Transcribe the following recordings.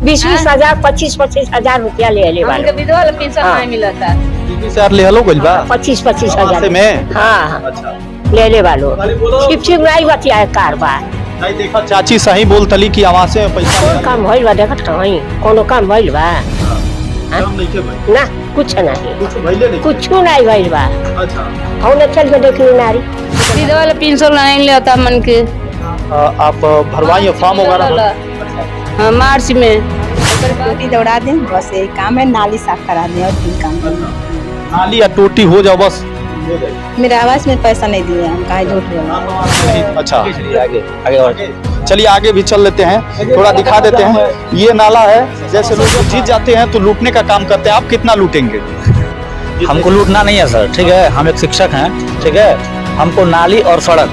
20,000 25,000 रुपया ले ले हमके विधवा पेंशन नहीं मिलता। 20,000 ले हलो गइल बा 25,000 में। हाँ अच्छा ले ले वालो छिप नहीं बतिया कारबार नहीं देखा चाची सही बोलतली कि आवास में पैसा कौन काम भइल बा देखत कहीं कोनो काम भइल बा काम नहीं के भाई ना कुछ नहीं कुछ भइले नहीं कुछ नहीं भइल बा। अच्छा कौन चल के देखली नारी विधवा पेंशन नहीं लेता मन के। आप भरवाइए फॉर्म वगैरह हाँ मार्च में टोटी दौड़ा दें, बस यही काम है। नाली साफ करा दें और कोई काम नहीं। नाली या टोटी हो जाओ बस मेरे आवास में पैसा नहीं दिए, हम कहा झूठ बोले। अच्छा आगे और चलिए आगे भी चल लेते हैं, थोड़ा दिखा देते हैं। ये नाला है, जैसे लोग जीत जाते हैं तो लूटने का काम करते हैं। आप कितना लूटेंगे? हमको लूटना नहीं है सर, ठीक है। हम एक शिक्षक हैं, ठीक है। हमको नाली और सड़क,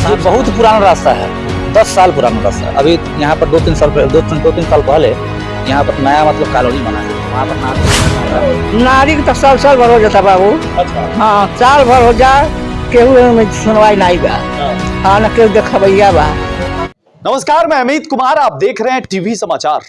ये बहुत पुराना रास्ता है, 10 साल पुराना रास्ता है। अभी यहाँ पर 2-3 साल पहले यहाँ पर नया मतलब कॉलोनी बना है, वहाँ पर नारी के तो साल भर हो जाता बाबू। अच्छा हाँ साल भर हो जा केहू में सुनवाई नहीं बा। हाँ न केहू देखबैया बा। नमस्कार, मैं अमित कुमार, आप देख रहे हैं टीवी समाचार।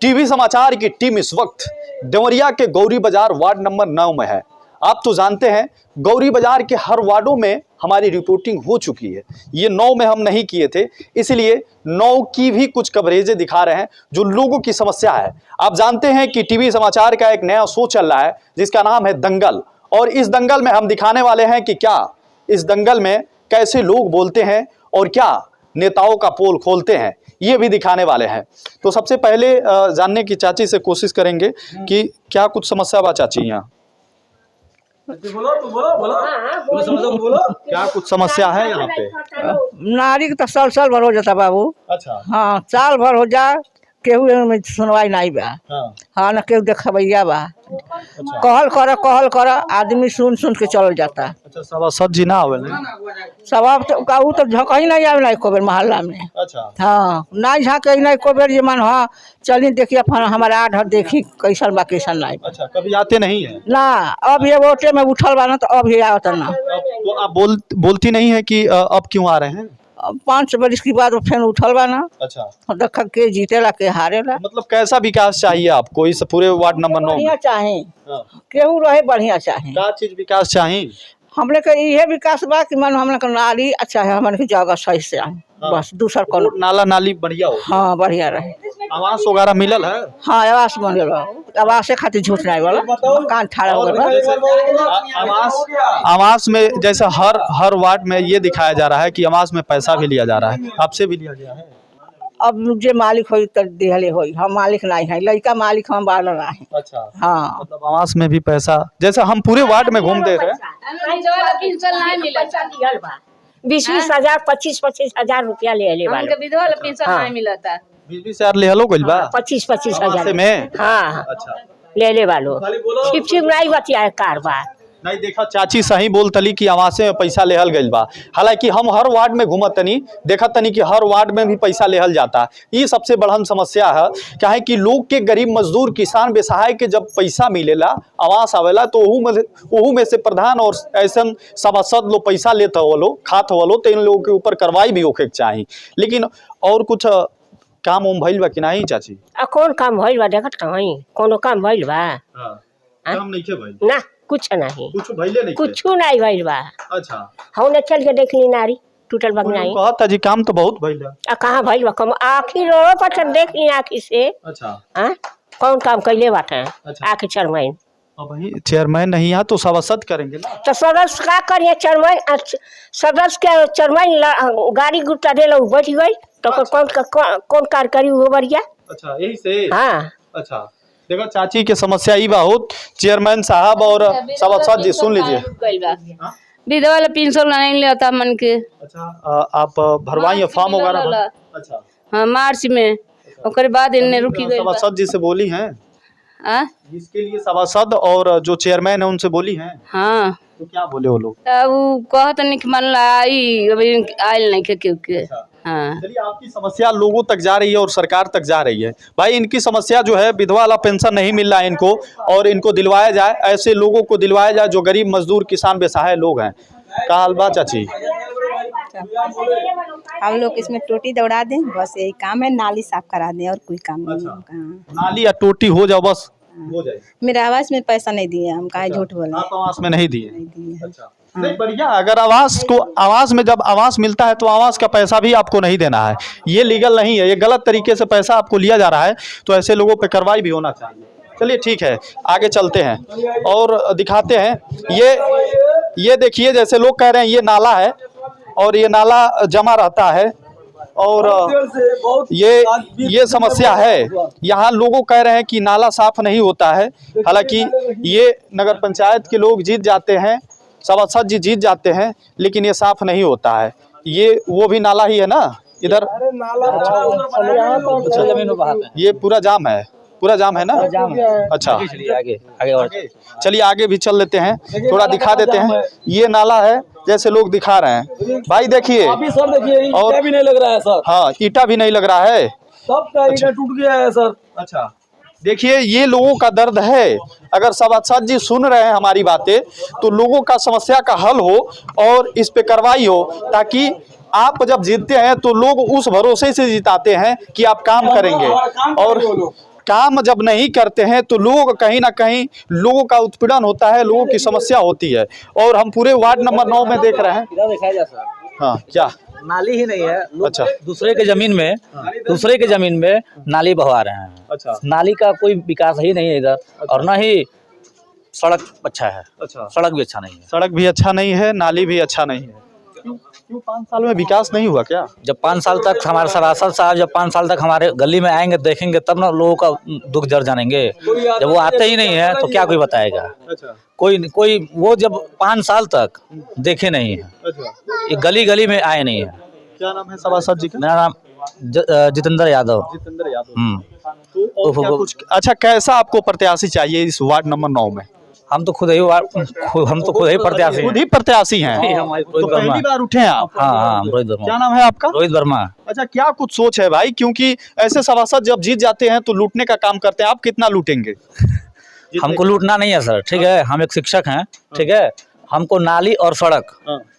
टीवी समाचार की टीम इस वक्त देवरिया के गौरी बाजार वार्ड नंबर 9 में है। आप तो जानते हैं गौरी बाजार के हर वार्डों में हमारी रिपोर्टिंग हो चुकी है। ये 9 में हम नहीं किए थे, इसलिए 9 की भी कुछ कवरेजें दिखा रहे हैं जो लोगों की समस्या है। आप जानते हैं कि टीवी समाचार का एक नया शो चल रहा है जिसका नाम है दंगल, और इस दंगल में हम दिखाने वाले हैं कि क्या इस दंगल में कैसे लोग बोलते हैं और क्या नेताओं का पोल खोलते हैं, ये भी दिखाने वाले हैं। तो सबसे पहले जानने की चाची से कोशिश करेंगे कि क्या कुछ समस्या बा चाची यहाँ? क्या कुछ समस्या है यहाँ पे? नारी के तो साल भर हो जाता बाबू। अच्छा हाँ साल भर हो जा केहू में सुनवाई नहीं बा। हाँ न केहू देखबैया बा। कहल कर आदमी सुन के चल जाता। अच्छा सभासद जी ना आवे ना? स्वभाव तो झकही नहीं आवे ना को बेर मोहल्ला में। अच्छा हाँ ना झाके नहीं को बेर, ये मन हाँ चली देखिए अपन हमारा आढ़ देखी कैसन बा कैसन नहीं। अच्छा कभी आते नहीं है ना, अब ये वोटे में उठल बा ना तो अब ये आवत ना। तो आप बोलती नहीं है कि अब क्यों आ रहे हैं? 5 बरिस के बाद फिर उठल बा ना। अच्छा देख के जीतेला के हारेला। मतलब कैसा विकास चाहिए आपको इस पूरे वार्ड नंबर 9 बढ़िया में? चाहे हाँ। केहू रहे बढ़िया चाहे। क्या चीज विकास चाहिए? हमने के ये विकास बा कि मन हमने के नाली अच्छा है, हमने की जगह सही से आए। बस दूसर कोनो नाला नाली बढ़िया हो, हाँ बढ़िया रहे। आवास वगैरह मिलल है? हाँ आवास बने आवास से खातिर झूठ नहीं वाला कान ठाड़ा हो गया। आवास में जैसे हर वार्ड में ये दिखाया जा रहा है कि आवास में पैसा भी लिया जा रहा है, आपसे भी लिया गया है? अब जे मालिक हो तो दिहले हो, हम मालिक नहीं है, लड़का मालिक हम बाल नहीं। अच्छा हाँ मतलब आवास में भी पैसा, जैसे हम पूरे वार्ड में घूमते रहे। विधवा पेंशन नहीं मिलता। 20,000 25,000 रुपया ले ले हमके विधवा पेंशन नहीं मिलता। 20,000 ले हलो गइल बा 25,000 में। हाँ अच्छा ले ले वालो छिप नहीं बतिया कारबार नहीं देखा चाची सही बोलतली कि आवासे में पैसा लेहल गइल बा। हालांकि हम हर वार्ड में घूमत तनी देखत तनी कि हर वार्ड में भी पैसा लेहल जाता। ये सबसे बड़हन समस्या है, क्या है कि लोग के गरीब मजदूर किसान बेसहाय के जब पैसा मिलेला आवास आवेला तो ओहू में से प्रधान और ऐसा सभासद लोग पैसा लेते हो लो खात हो लो, तो इन लोगों के ऊपर कार्रवाई भी होके चाहिए। लेकिन और कुछ काम उम भइल बा कि नहीं चाची? कौन काम भइल बा देखत कहीं कोनो काम भइल बा? काम नहीं के भाई ना कुछ नहीं कुछ भइले नहीं कुछ नहीं भइल बा। अच्छा हम चल के देखली नारी टूटल बगनाई कहता जी काम तो बहुत भइल है। कहाँ भइल बा कम आखिर रो पर देख ली आँखी से। अच्छा हाँ कौन काम कैले बाटे? अच्छा। आखिर चरमैन अब वही चेयरमैन नहीं है तो सभासद करेंगे ना। तो सदस्य का करिए चरमैन सदस्य के चरमैन गाड़ी गुट्टा दे बैठ गई तो कौन कार्य करी वो बढ़िया। अच्छा यही से। हाँ अच्छा देखो चाची के समस्या ई बहुत, चेयरमैन साहब और सभासद जी सुन लीजिए। विधवा पेंशन नहीं लेता मन के। अच्छा आप भरवाइए फॉर्म वगैरह? अच्छा हाँ मार्च में ओकर बाद इन्ने रुकी गई। सभासद जी से बोली हैं इसके लिए? सभासद और जो चेयरमैन है उनसे बोली हैं? हाँ तो क्या बोले वो लोग? वो कहत नहीं कि मन लाई अभी आयल नहीं के क्योंकि। हाँ चलिए आपकी समस्या लोगों तक जा रही है और सरकार तक जा रही है। भाई इनकी समस्या जो है विधवा वाला पेंशन नहीं मिल रहा है इनको, और इनको दिलवाया जाए, ऐसे लोगों को दिलवाया जाए जो गरीब मजदूर किसान बेसहाय लोग हैं। का हाल बा चाची? हम लोग इसमें टोटी दौड़ा दें, बस यही काम है, नाली साफ करा दें और कोई काम नहीं है। हाँ। नाली या टोटी हो जाओ बस हो जाए। मेरा आवास में पैसा नहीं दिए, हम कहा झूठ बोले। आप आवास में नहीं दिए? नहीं दिए हैं। अच्छा नहीं बढ़िया। अगर आवास में जब आवास मिलता है तो आवास का पैसा भी आपको नहीं देना है, ये लीगल नहीं है, ये गलत तरीके से पैसा आपको लिया जा रहा है, तो ऐसे लोगों पे कार्रवाई भी होना चाहिए। चलिए ठीक है, आगे चलते हैं और दिखाते हैं। ये देखिए, जैसे लोग कह रहे हैं ये नाला है और ये नाला जमा रहता है और ये समस्या है। यहाँ लोगों कह रहे हैं कि नाला साफ नहीं होता है, हालांकि ये नगर पंचायत के लोग जीत जाते हैं, सभासद जी जीत जाते हैं, लेकिन ये साफ नहीं होता है। ये वो भी नाला ही है ना इधर? ये पूरा जाम है, पूरा जाम है ना? अच्छा आगे और चलिए आगे भी चल लेते हैं, थोड़ा दिखा देते हैं। ये नाला है जैसे लोग दिखा रहे हैं भाई, देखिए सर, देखिए और भी नहीं लग रहा है सर। हाँ, ईटा भी नहीं लग रहा है, सबका ईटा टूट गया है सर। अच्छा देखिए, ये लोगों का दर्द है। अगर सभासद जी सुन रहे हैं हमारी बातें तो लोगों का समस्या का हल हो और इस पे कार्रवाई हो, ताकि आप जब जीतते हैं तो लोग उस भरोसे से जिताते हैं कि आप काम करेंगे, और काम जब नहीं करते हैं तो लोग कहीं ना कहीं लोगों का उत्पीड़न होता है, लोगों की समस्या होती है। और हम पूरे वार्ड नंबर 9 में देख रहे हैं। हाँ क्या नाली ही नहीं है, लोग अच्छा दूसरे के जमीन में नाली बहवा रहे हैं। अच्छा नाली का कोई विकास ही नहीं है इधर, और न ही सड़क अच्छा है। अच्छा सड़क भी अच्छा नहीं है। सड़क भी अच्छा नहीं है, नाली भी अच्छा नहीं है। क्यों 5 साल में विकास नहीं हुआ क्या? जब 5 साल तक हमारे सभासद साहब जब 5 साल तक हमारे गली में आएंगे, देखेंगे, तब ना लोगों का दुख जर जानेंगे। जब वो आते ही नहीं है तो क्या कोई बताएगा? अच्छा कोई वो जब 5 साल तक देखे नहीं है, अच्छा ये गली में आए नहीं है। क्या नाम है सभासद जी का? मेरा नाम जितेंद्र यादव। जितेंद्र यादव। तो और क्या कुछ अच्छा, कैसा आपको प्रत्याशी चाहिए इस वार्ड नंबर 9 में? हम तो खुद ही प्रत्याशी खुद ही प्रत्याशी हैं। तो पहली बार उठे हैं आप? हाँ, रोहित वर्मा। क्या नाम है आपका? रोहित वर्मा। अच्छा, क्या कुछ सोच है भाई? क्योंकि ऐसे सभासद जब जीत जाते हैं तो लूटने का काम करते हैं, आप कितना लूटेंगे? हमको लूटना नहीं है सर, ठीक है? हम एक शिक्षक हैं, ठीक है? हमको नाली और सड़क,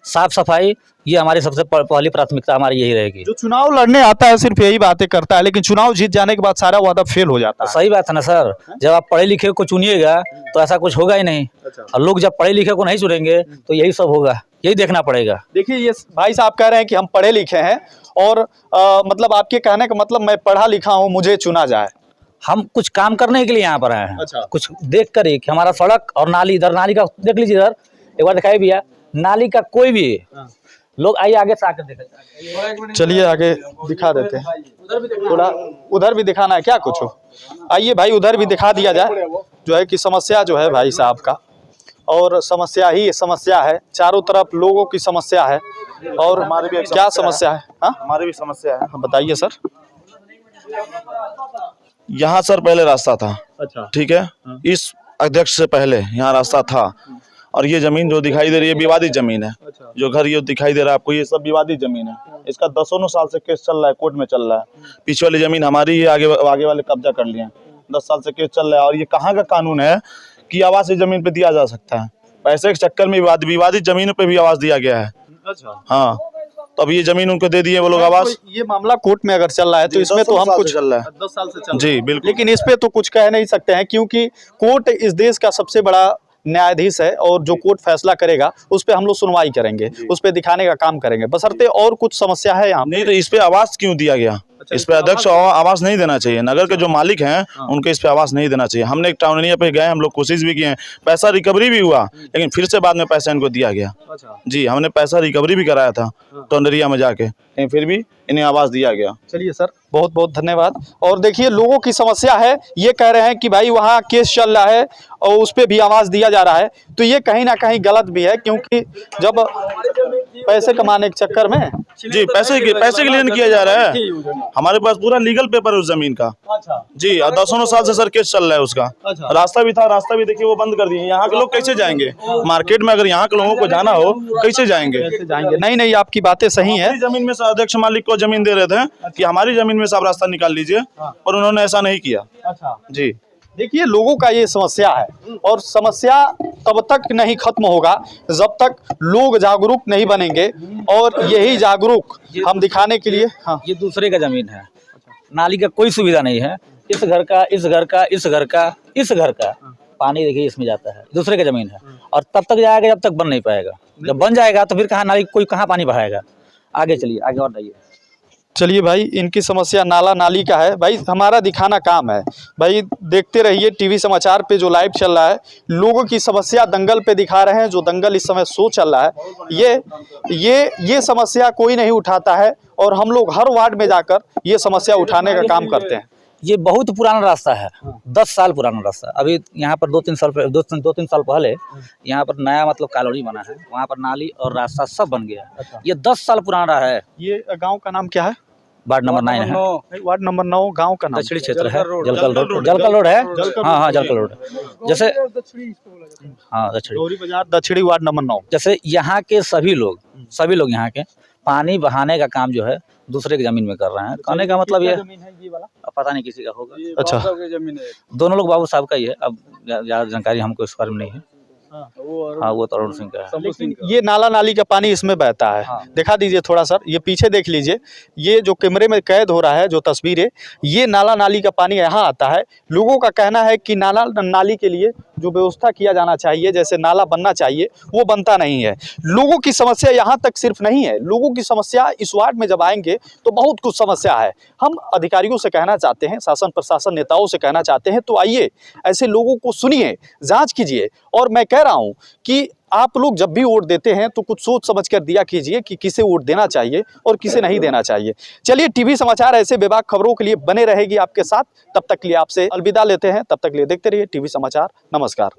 साफ सफाई, ये हमारी सबसे पहली प्राथमिकता हमारी यही रहेगी। जो चुनाव लड़ने आता है सिर्फ यही बातें करता है, लेकिन चुनाव जीत जाने के बाद सारा वादा फेल हो जाता है। सही बात है ना सर, जब आप पढ़े लिखे को चुनिएगा तो ऐसा कुछ होगा ही नहीं। और लोग जब पढ़े लिखे को नहीं चुनेंगे तो यही सब होगा, यही देखना पड़ेगा। देखिए, ये भाई साहब कह रहे हैं कि हम पढ़े लिखे हैं और मतलब आपके कहने का मतलब मैं पढ़ा लिखा हूँ, मुझे चुना जाए। हम कुछ काम करने के लिए यहाँ पर आए हैं। अच्छा। कुछ देख कर ही कि हमारा सड़क और नाली, इधर नाली का देख लीजिए, इधर एक बार दिखाई भैया, नाली का कोई भी लोग आइए आगे से आकर देखें। चलिए आगे दिखा देते हैं, थोड़ा उधर भी दिखाना है क्या कुछ? आइए भाई, उधर भी दिखा दिया जाए, जो है कि समस्या जो है भाई साहब का, और समस्या ही समस्या है, चारों तरफ लोगों की समस्या है। और हमारे भी क्या समस्या है? हाँ हमारी भी समस्या है। बताइए सर। यहाँ सर पहले रास्ता था, अच्छा ठीक है, इस अध्यक्ष से पहले यहाँ रास्ता था, और ये जमीन जो दिखाई दे रही है विवादित जमीन है। जो घर ये दिखाई दे रहा है आपको, ये सब विवादित जमीन है। इसका दसों साल से केस चल रहा है, कोर्ट में चल रहा है। पीछे वाली जमीन हमारी है, आगे वाले कब्जा कर लिए हैं। 10 साल से केस चल रहा है, और ये कहाँ का कानून है कि आवास इस जमीन पे दिया जा सकता है? पैसे के चक्कर में विवादित जमीनों पे भी आवास दिया गया है। हाँ, तो अब ये जमीन उनको दे दिए वो लोग आवास। ये मामला कोर्ट में अगर चल रहा है तो इसमें तो हम कुछ चल रहा है, 10 साल से चल जी बिल्कुल, लेकिन इस पे तो कुछ कह नहीं सकते हैं, क्योंकि कोर्ट इस देश का सबसे बड़ा न्यायाधीश है, और जो कोर्ट फैसला करेगा उस पे हम लोग सुनवाई करेंगे, उस पे दिखाने का काम करेंगे, बशर्ते और कुछ समस्या है यहाँ नहीं। तो इस पे आवास क्यों दिया गया? इस पे अध्यक्ष आवास नहीं देना चाहिए। नगर के जो मालिक हैं उनको इस पे आवास नहीं देना चाहिए। हमने एक टाउन एरिया पे गए, हम लोग कोशिश भी किए हैं, पैसा रिकवरी भी हुआ, लेकिन फिर से बाद में पैसा इनको दिया गया। जी, हमने पैसा रिकवरी भी कराया था टाउन एरिया में जाके, लेकिन फिर भी इन्हें आवास दिया गया। चलिए सर, बहुत बहुत धन्यवाद। और देखिए, लोगों की समस्या है, ये कह रहे हैं कि भाई वहाँ केस चल रहा है और उस पे भी आवाज दिया जा रहा है, तो ये कहीं ना कहीं गलत भी है, क्योंकि जब पैसे कमाने के चक्कर में जी पैसे के लिए किया जा रहा है। हमारे पास पूरा लीगल पेपर है उस जमीन का। जी, और 10 साल से सर केस चल रहा है उसका। रास्ता भी था, रास्ता भी देखिए वो बंद कर दिए। यहाँ के लोग कैसे जाएंगे मार्केट में? अगर यहाँ के लोगों को जाना हो कैसे जाएंगे? नहीं, आपकी बातें सही है। जमीन में अध्यक्ष मालिक को जमीन दे रहे थे कि हमारी जमीन में से आप रास्ता निकाल लीजिए, और उन्होंने ऐसा नहीं किया। जी, देखिए लोगों का ये समस्या है और समस्या तब तक नहीं खत्म होगा जब तक लोग जागरूक नहीं बनेंगे। और यही जागरूक हम दिखाने के लिए हाँ ये दूसरे का जमीन है, नाली का कोई सुविधा नहीं है। इस घर का, इस घर का, इस घर का, इस घर का पानी देखिए इसमें जाता है, दूसरे का जमीन है। और तब तक जाएगा जब तक बन नहीं पाएगा। जब बन जाएगा तो फिर कहाँ नाली, कोई कहाँ पानी बहाएगा। आगे चलिए, आगे और जाइए। चलिए भाई, इनकी समस्या नाला नाली का है भाई, हमारा दिखाना काम है भाई। देखते रहिए टीवी समाचार पे जो लाइव चल रहा है, लोगों की समस्या दंगल पे दिखा रहे हैं। जो दंगल इस समय शो चल रहा है, ये समस्या कोई नहीं उठाता है और हम लोग हर वार्ड में जाकर ये समस्या उठाने का काम करते हैं। ये बहुत पुराना रास्ता है, 10 साल पुराना रास्ता। अभी यहाँ पर 2-3 साल पहले यहाँ पर नया मतलब कॉलोनी बना है, वहाँ पर नाली और रास्ता सब बन गया। ये 10 साल पुराना है। ये गांव का नाम क्या है? वार्ड नंबर 9 है। वार्ड नंबर 9 गांव का नाम दक्षिणी क्षेत्र है, जलकल रोड है। हाँ, जलकल रोड। जैसे हाँ, दक्षिणी गौरी बाजार दक्षिणी वार्ड नंबर 9। जैसे यहाँ के सभी लोग यहाँ के पानी बहाने का काम जो है दूसरे की जमीन में कर रहे हैं। कहने का मतलब ये पता नहीं किसी का होगा। अच्छा, दोनों लोग बाबू साहब का ही है। अब ज्यादा जानकारी हमको इस बारे में नहीं है। हाँ, वो तरुण सिंह का है। लेकिन ये नाला नाली का पानी इसमें बहता है। हाँ। दिखा दीजिए थोड़ा सर, ये पीछे देख लीजिए, ये जो कैमरे में कैद हो रहा है जो तस्वीरें, ये नाला नाली का पानी यहाँ आता है। लोगों का कहना है कि नाला नाली के लिए जो व्यवस्था किया जाना चाहिए, जैसे नाला बनना चाहिए, वो बनता नहीं है। लोगों की समस्या यहाँ तक सिर्फ नहीं है, लोगों की समस्या इस वार्ड में जब आएंगे तो बहुत कुछ समस्या है। हम अधिकारियों से कहना चाहते हैं, शासन प्रशासन नेताओं से कहना चाहते हैं, तो आइए ऐसे लोगों को सुनिए, जांच कीजिए। और मैं कह रहा हूँ कि आप लोग जब भी वोट देते हैं तो कुछ सोच समझ कर दिया कीजिए कि किसे वोट देना चाहिए और किसे नहीं देना चाहिए। चलिए, टीवी समाचार ऐसे बेबाक खबरों के लिए बने रहेगी आपके साथ। तब तक के लिए आपसे अलविदा लेते हैं। तब तक के लिए देखते रहिए टीवी समाचार। नमस्कार।